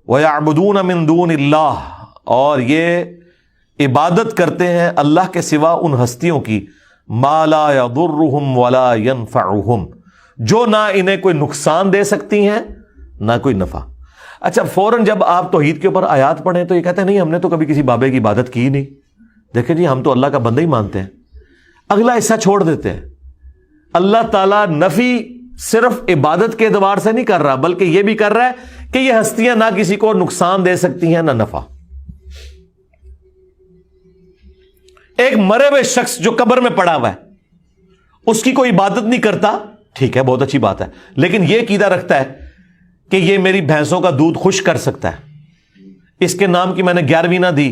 وَيَعْبُدُونَ مِن دُونِ اللَّهِ، اور یہ عبادت کرتے ہیں اللہ کے سوا ان ہستیوں کی، مَا لَا يَضُرُّهُمْ وَلَا يَنْفَعُهُمْ، جو نہ انہیں کوئی نقصان دے سکتی ہیں نہ کوئی نفع۔ اچھا فوراً جب آپ توحید کے اوپر آیات پڑھیں تو یہ کہتے ہیں نہیں ہم نے تو کبھی کسی بابے کی عبادت کی نہیں، دیکھیں جی ہم تو اللہ کا بندہ ہی مانتے ہیں۔ اگلا حصہ چھوڑ دیتے ہیں۔ اللہ تعالیٰ نفی صرف عبادت کے اعتبار سے نہیں کر رہا، بلکہ یہ بھی کر رہا ہے کہ یہ ہستیاں نہ کسی کو نقصان دے سکتی ہیں نہ نفع۔ ایک مرے ہوئے شخص جو قبر میں پڑا ہوا ہے اس کی کوئی عبادت نہیں کرتا، ٹھیک ہے بہت اچھی بات ہے، لیکن یہ عقیدہ رکھتا ہے کہ یہ میری بھینسوں کا دودھ خشک کر سکتا ہے، اس کے نام کی میں نے 11ویں نہ دی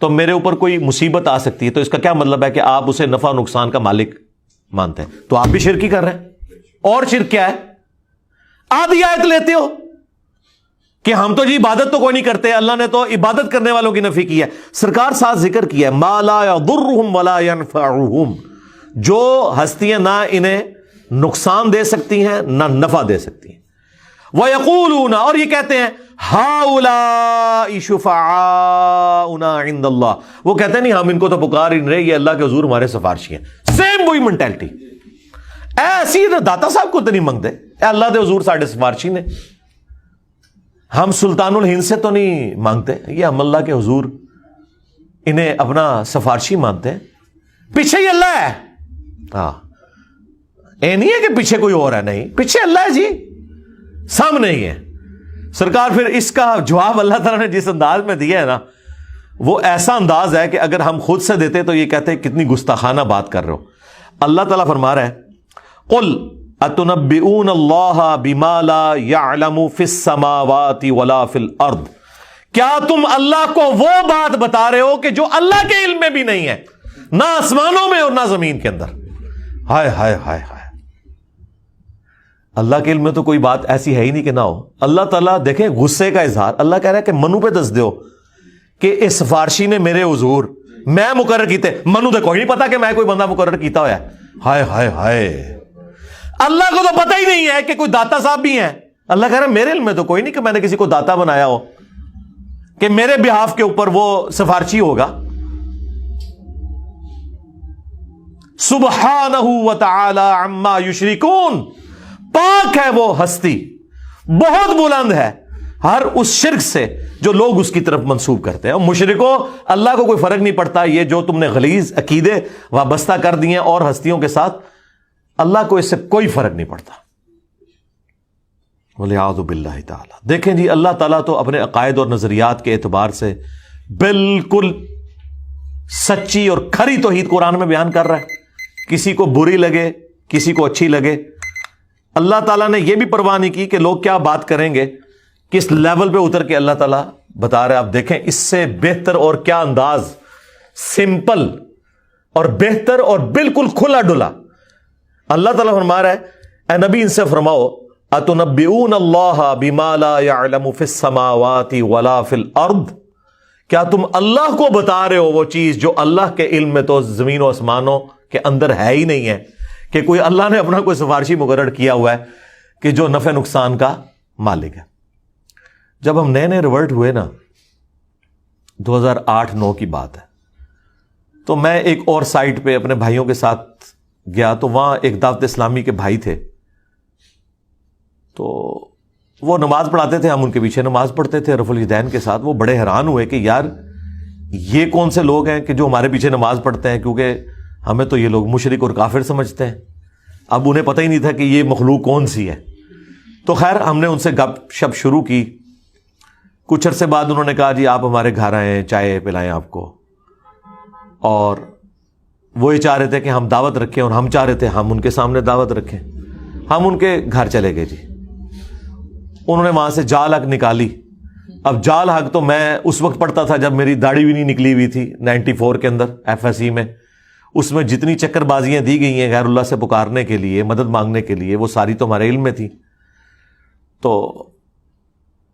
تو میرے اوپر کوئی مصیبت آ سکتی ہے، تو اس کا کیا مطلب ہے کہ آپ اسے نفع و نقصان کا مالک مانتے ہیں، تو آپ بھی شرک ہی کر رہے ہیں۔ اور شرک کیا ہے؟ آدھی آیت لیتے ہو کہ ہم تو جی عبادت تو کوئی نہیں کرتے، اللہ نے تو عبادت کرنے والوں کی نفی کی ہے۔ سرکار ساتھ ذکر کیا ہے ما لا یضرهم ولا ينفعهم، جو ہستیاں نہ انہیں نقصان دے سکتی ہیں نہ نفع دے سکتی ہیں۔ وَيَقُولُونَ، اور یہ کہتے ہیں هَؤُلَاءِ شُفَعَاؤُنَا عِندَ اللَّهِ، وہ کہتے ہیں نہیں ہم ان کو تو پکار ہی نہیں رہے، یہ اللہ کے حضور ہمارے سفارشی ہیں۔ سیم وہی مینٹلٹی، ایسی داتا صاحب کو تو نہیں منگتے، اے اللہ دے حضور ساڈے سفارشی نے، ہم سلطان الہند سے تو نہیں مانگتے، یہ ہم اللہ کے حضور انہیں اپنا سفارشی مانتے ہیں، پیچھے ہی اللہ ہے۔ ہاں اے نہیں ہے کہ پیچھے کوئی اور ہے، نہیں پیچھے اللہ ہے جی، سامنے ہی ہے۔ سرکار پھر اس کا جواب اللہ تعالیٰ نے جس انداز میں دیا ہے نا، وہ ایسا انداز ہے کہ اگر ہم خود سے دیتے تو یہ کہتے ہیں کتنی گستاخانہ بات کر رہے ہو۔ اللہ تعالیٰ فرما رہا ہے قل اتنبئون اللہ بما لا يعلم فی السماوات ولا فی الارض، کیا تم اللہ کو وہ بات بتا رہے ہو کہ جو اللہ کے علم میں بھی نہیں ہے، نہ آسمانوں میں اور نہ زمین کے اندر۔ ہائے ہائے ہائے ہائے، اللہ کے علم میں تو کوئی بات ایسی ہے ہی نہیں کہ نہ ہو۔ اللہ تعالیٰ دیکھیں غصے کا اظہار، اللہ کہہ رہا ہے کہ منو پہ دس دیو کہ اس سفارشی نے میرے حضور میں مقرر کیتے، منو تو کوئی نہیں پتا کہ میں کوئی بندہ مقرر کیتا ہوا ہے۔ ہائے ہائے ہائے، اللہ کو تو پتہ ہی نہیں ہے کہ کوئی داتا صاحب بھی ہیں۔ اللہ کہہ رہا ہے میرے علم میں تو کوئی نہیں کہ میں نے کسی کو داتا بنایا ہو کہ میرے بہاف کے اوپر وہ سفارشی ہوگا۔ سبحانہ وتعالی عما یشرکون، پاک ہے وہ ہستی، بہت بلند ہے ہر اس شرک سے جو لوگ اس کی طرف منسوب کرتے ہیں۔ اور مشرکوں اللہ کو کوئی فرق نہیں پڑتا، یہ جو تم نے غلیظ عقیدے وابستہ کر دیے ہیں اور ہستیوں کے ساتھ، اللہ کو اس سے کوئی فرق نہیں پڑتا۔ وَلِعَاذُ بِاللَّهِ تعالی۔ دیکھیں جی اللہ تعالیٰ تو اپنے عقائد اور نظریات کے اعتبار سے بالکل سچی اور کھری توحید قرآن میں بیان کر رہا ہے، کسی کو بری لگے کسی کو اچھی لگے۔ اللہ تعالیٰ نے یہ بھی پرواہ نہیں کی کہ لوگ کیا بات کریں گے، کس لیول پہ اتر کے اللہ تعالیٰ بتا رہے ہیں۔ آپ دیکھیں اس سے بہتر اور کیا انداز، سمپل اور بہتر اور بالکل کھلا ڈلا۔ اللہ تعالیٰ فرما رہا ہے اے نبی ان سے فرماؤ اتنبئون اللہ بما لا يعلم فی السماوات ولا فی الارض، کیا تم اللہ کو بتا رہے ہو وہ چیز جو اللہ کے علم میں تو زمین و آسمانوں کے اندر ہے ہی نہیں ہے، کہ کوئی اللہ نے اپنا کوئی سفارشی مقرر کیا ہوا ہے کہ جو نفع نقصان کا مالک ہے۔ جب ہم نئے نئے ریورٹ ہوئے نا، 2008-9 کی بات ہے، تو میں ایک اور سائٹ پہ اپنے بھائیوں کے ساتھ گیا، تو وہاں ایک دعوت اسلامی کے بھائی تھے، تو وہ نماز پڑھاتے تھے، ہم ان کے پیچھے نماز پڑھتے تھے رفع الیدین کے ساتھ۔ وہ بڑے حیران ہوئے کہ یار یہ کون سے لوگ ہیں کہ جو ہمارے پیچھے نماز پڑھتے ہیں، کیونکہ ہمیں تو یہ لوگ مشرک اور کافر سمجھتے ہیں۔ اب انہیں پتہ ہی نہیں تھا کہ یہ مخلوق کون سی ہے۔ تو خیر ہم نے ان سے گپ شپ شروع کی، کچھ عرصے بعد انہوں نے کہا جی آپ ہمارے گھر آئیں، چائے پلائیں آپ کو، اور وہ یہ چاہ رہے تھے کہ ہم دعوت رکھیں، اور ہم چاہ رہے تھے ہم ان کے سامنے دعوت رکھیں۔ ہم ان کے گھر چلے گئے جی، انہوں نے وہاں سے جال حق نکالی۔ اب جال حق تو میں اس وقت پڑھتا تھا جب میری داڑھی بھی نہیں نکلی ہوئی تھی، 94 کے اندر FSE میں۔ اس میں جتنی چکر بازیاں دی گئی ہیں غیر اللہ سے پکارنے کے لیے، مدد مانگنے کے لیے، وہ ساری تو ہمارے علم میں تھی۔ تو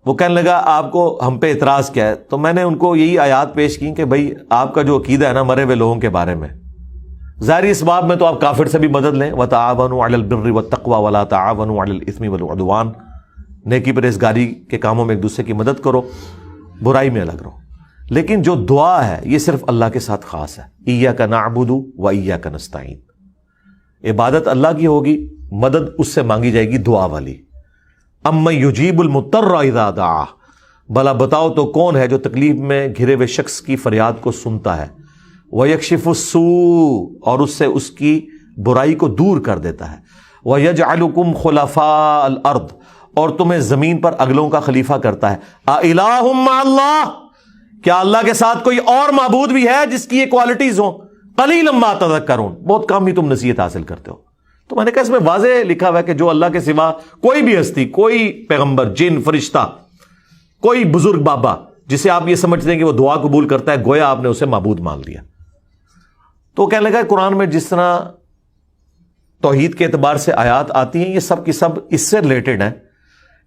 وہ کہنے لگا آپ کو ہم پہ اعتراض کیا ہے؟ تو میں نے ان کو یہی آیات پیش کی کہ بھائی آپ کا جو عقیدہ ہے نا مرے ہوئے لوگوں کے بارے میں، ظاہری اس باب میں تو آپ کافر سے بھی مدد لیں، وَتَعَاوَنُوا عَلَى الْبِرِّ وَالتَّقْوَى وَلَا تَعَاوَنُوا عَلَى الْإِثْمِ وَالْعُدْوَانِ، نیکی پرہیزگاری کے کاموں میں ایک دوسرے کی مدد کرو، برائی میں الگ رہو. لیکن جو دعا ہے یہ صرف اللہ کے ساتھ خاص ہے. ایاک نعبد و ایاک نستعین. عبادت اللہ کی ہوگی، مدد اس سے مانگی جائے گی دعا والی. امن یجیب المضطر اذا دعا، بھلا بتاؤ تو کون ہے جو تکلیف میں گھرے ہوئے شخص کی فریاد کو سنتا ہے. وَيَكْشِفُ السُّوءَ، اور اس سے اس کی برائی کو دور کر دیتا ہے. وَيَجْعَلُكُمْ خُلَفَاءَ الْأَرْضِ، اور تمہیں زمین پر اگلوں کا خلیفہ کرتا ہے. اَإِلَٰهٌ مَّعَ اللَّهِ، کیا اللہ کے ساتھ کوئی اور معبود بھی ہے جس کی یہ کوالٹیز ہوں؟ قَلِيلًا مَّا تَذَكَّرُونَ، بہت کم ہی تم نصیحت حاصل کرتے ہو. تو میں نے کہا اس میں واضح لکھا ہوا ہے کہ جو اللہ کے سوا کوئی بھی ہستی، کوئی پیغمبر، جن، فرشتہ، کوئی بزرگ بابا جسے آپ یہ سمجھتے ہیں کہ وہ دعا قبول کرتا ہے، گویا آپ نے اسے معبود مان لیا. تو کہنے لگا قرآن میں جس طرح توحید کے اعتبار سے آیات آتی ہیں، یہ سب کی سب اس سے ریلیٹڈ ہیں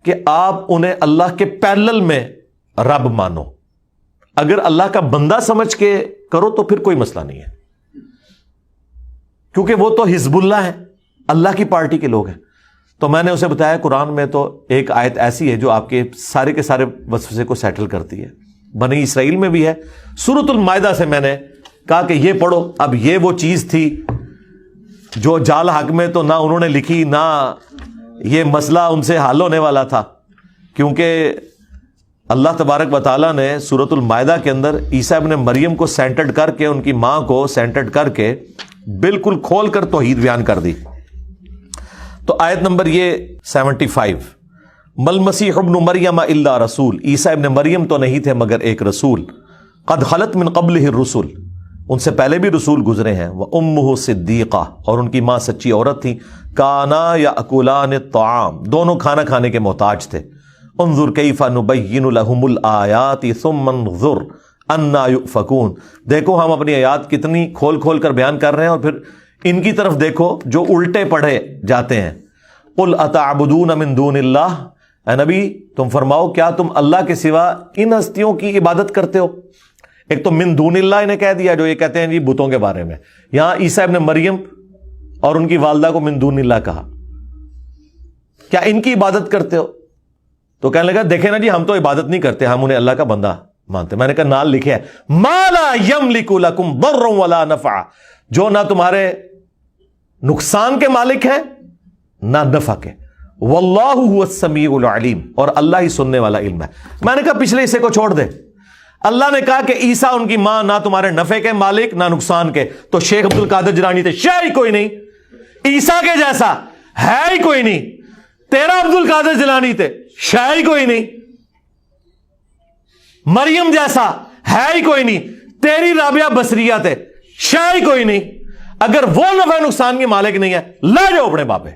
کہ آپ انہیں اللہ کے پیرلل میں رب مانو. اگر اللہ کا بندہ سمجھ کے کرو تو پھر کوئی مسئلہ نہیں ہے، کیونکہ وہ تو حزب اللہ ہے، اللہ کی پارٹی کے لوگ ہیں. تو میں نے اسے بتایا قرآن میں تو ایک آیت ایسی ہے جو آپ کے سارے وسوسے کو سیٹل کرتی ہے. بنی اسرائیل میں بھی ہے. سورۃ المائدہ سے میں نے کہا کہ یہ پڑھو. اب یہ وہ چیز تھی جو جال حق میں تو نہ انہوں نے لکھی، نہ یہ مسئلہ ان سے حل ہونے والا تھا، کیونکہ اللہ تبارک و تعالیٰ نے سورۃ المائدہ کے اندر عیسیٰ ابن مریم کو سینٹرڈ کر کے، ان کی ماں کو سینٹرڈ کر کے بالکل کھول کر توحید بیان کر دی. تو آیت نمبر یہ 75، مل مسیح ابن مریم الا رسول، عیسیٰ ابن مریم تو نہیں تھے مگر ایک رسول. قد خلت من قبلہ الرسل، ان سے پہلے بھی رسول گزرے ہیں. وامہ صدیقہ، اور ان کی ماں سچی عورت تھی. کانا یاکلان الطعام، دونوں کھانا کھانے کے محتاج تھے. انظر کیف نبین لہم الآیات ثم انظر انا یؤفکون، دیکھو ہم اپنی آیات کتنی کھول کھول کر بیان کر رہے ہیں، اور پھر ان کی طرف دیکھو جو الٹے پڑھے جاتے ہیں. قل اتعبدون من دون اللہ، اے نبی تم فرماؤ کیا تم اللہ کے سوا ان ہستیوں کی عبادت کرتے ہو؟ ایک تو من دون اللہ انہیں کہہ دیا جو یہ کہتے ہیں جی بتوں کے بارے میں. یہاں عیسیٰ ابن مریم اور ان کی والدہ کو من دون اللہ کہا. کیا ان کی عبادت کرتے ہو؟ تو کہنے لگا دیکھیں نا جی ہم تو عبادت نہیں کرتے، ہم انہیں اللہ کا بندہ مانتے. میں نے کہا نال لکھے ہے ما لا یملک لکم ضرا ولا نفع، جو نہ تمہارے نقصان کے مالک ہیں نہ نفع کے. واللہ هو السمیع العلیم، اور اللہ ہی سننے والا علم ہے. میں نے کہا پچھلے حصے کو چھوڑ دے. اللہ نے کہا کہ عیسیٰ ان کی ماں نہ تمہارے نفع کے مالک نہ نقصان کے. تو شیخ عبد القادر جیلانی تھے، شے ہی کوئی نہیں، عیسیٰ کے جیسا ہے ہی کوئی نہیں. تیرا عبد القادر جیلانی تھے، شے ہی کوئی نہیں. مریم جیسا ہے ہی کوئی نہیں. تیری رابعہ بصریہ تھے، شے ہی کوئی نہیں. اگر وہ نفع نقصان کے مالک نہیں ہے لے جاؤ اپنے باپے.